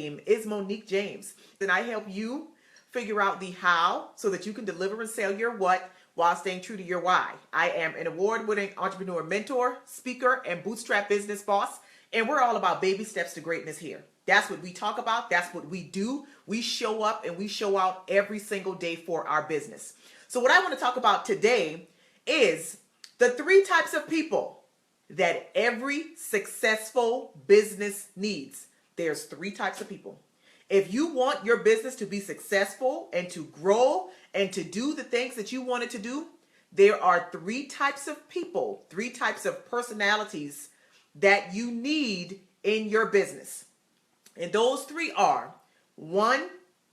name is Moniek James, and I help you figure out the how so that you can deliver and sell your what while staying true to your why. I am an award-winning entrepreneur mentor, speaker, and bootstrap business boss, and we're all about baby steps to greatness here. That's what we talk about. That's what we do. We show up and we show out every single day for our business. So what I want to talk about today is the 3 types of people that every successful business needs. There's 3 types of people. If you want your business to be successful and to grow and to do the things that you want it to do, there are 3 types of people, 3 types of personalities that you need in your business. And those 3 are: 1,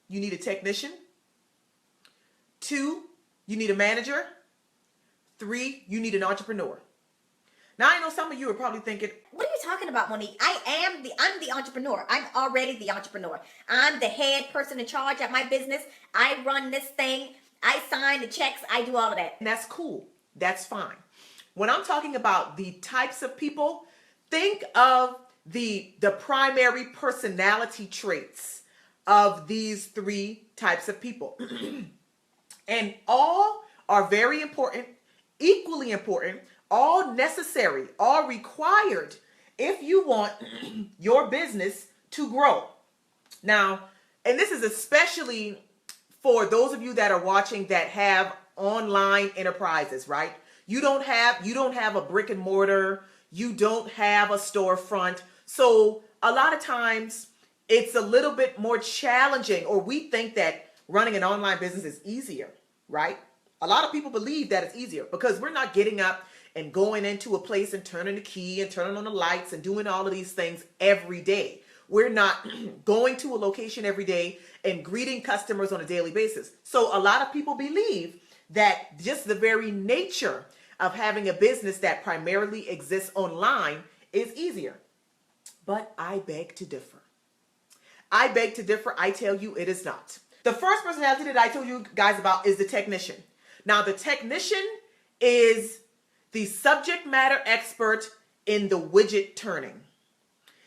you need a technician; 2, you need a manager; 3, you need an entrepreneur. Now, I know some of you are probably thinking, what are you talking about, Monique? I'm the entrepreneur. I'm already the entrepreneur. I'm the head person in charge at my business. I run this thing. I sign the checks. I do all of that. and that's cool. That's fine. When I'm talking about the types of people, think of the primary personality traits of these 3 types of people. And all are very important, equally important, all necessary, all required if you want your business to grow. Now, and this is especially for those of you that are watching that have online enterprises, right? You don't have a brick and mortar, you don't have a storefront. So a lot of times it's a little bit more challenging, or we think that running an online business is easier, right? A lot of people believe that it's easier because we're not getting up and going into a place and turning the key and turning on the lights and doing all of these things every day. We're not going to a location every day and greeting customers on a daily basis. So a lot of people believe that just the very nature of having a business that primarily exists online is easier. But I beg to differ. I beg to differ. I tell you it is not. The first personality that I told you guys about is the technician. Now, the technician is the subject matter expert in the widget turning.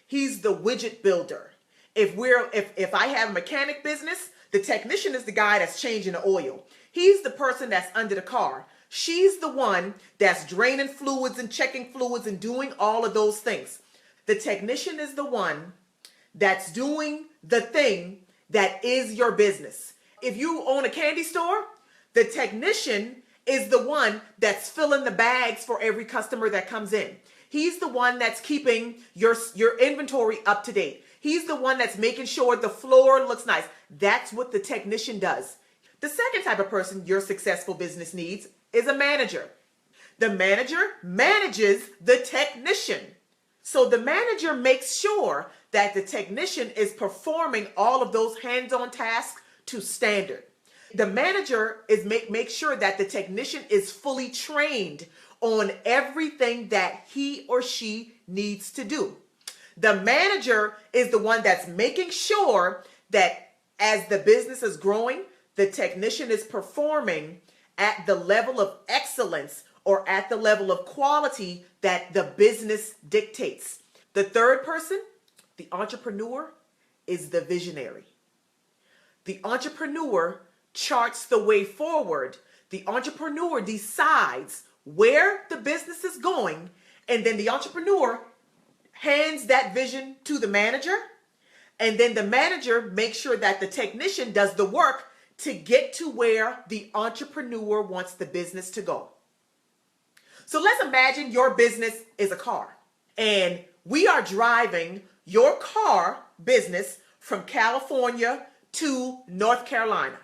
He's the widget builder. If I have a mechanic business, the technician is the guy that's changing the oil. He's the person that's under the car. She's the one that's draining fluids and checking fluids and doing all of those things. The technician is the one that's doing the thing that is your business. If you own a candy store, the technician is the one that's filling the bags for every customer that comes in. He's the one that's keeping your inventory up to date. He's the one that's making sure the floor looks nice. That's what the technician does. The second type of person your successful business needs is a manager. The manager manages the technician. So the manager makes sure that the technician is performing all of those hands-on tasks to standard. The manager is make sure that the technician is fully trained on everything that he or she needs to do. The manager is the one that's making sure that as the business is growing, the technician is performing at the level of excellence or at the level of quality that the business dictates. The third person, the entrepreneur, is the visionary. The entrepreneur charts the way forward. The entrepreneur decides where the business is going, and then the entrepreneur hands that vision to the manager, and then the manager makes sure that the technician does the work to get to where the entrepreneur wants the business to go. So let's imagine your business is a car, and we are driving your car business from California to North Carolina.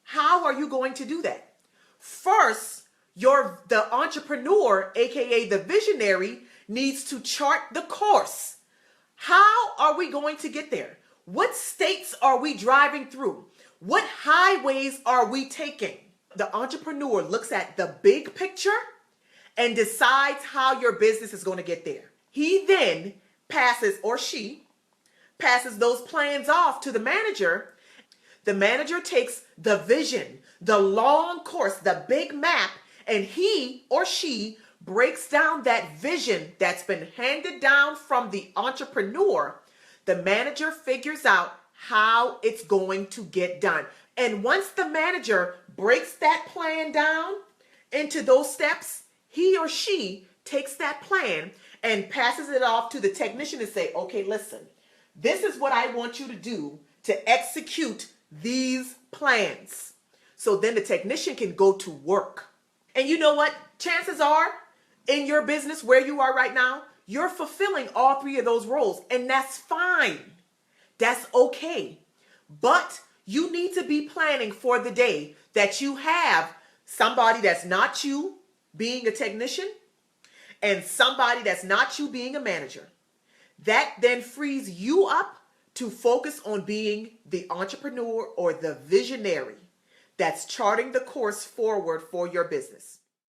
How are you going to do that? First, the entrepreneur, aka the visionary, needs to chart the course. How are we going to get there? What states are we driving through? What highways are we taking? The entrepreneur looks at the big picture and decides how your business is going to get there. He then passes, or she passes those plans off to the manager. The manager takes the vision, the long course, the big map, and he or she breaks down that vision that's been handed down from the entrepreneur. The manager figures out how it's going to get done. And once the manager breaks that plan down into those steps, he or she takes that plan and passes it off to the technician and say, okay, listen, this is what I want you to do to execute these plans. So then the technician can go to work. And you know what? Chances are in your business where you are right now, you're fulfilling all three of those roles, and that's fine. That's okay. But you need to be planning for the day that you have somebody that's not you being a technician and somebody that's not you being a manager. That then frees you up to focus on being the entrepreneur or the visionary that's charting the course forward for your business.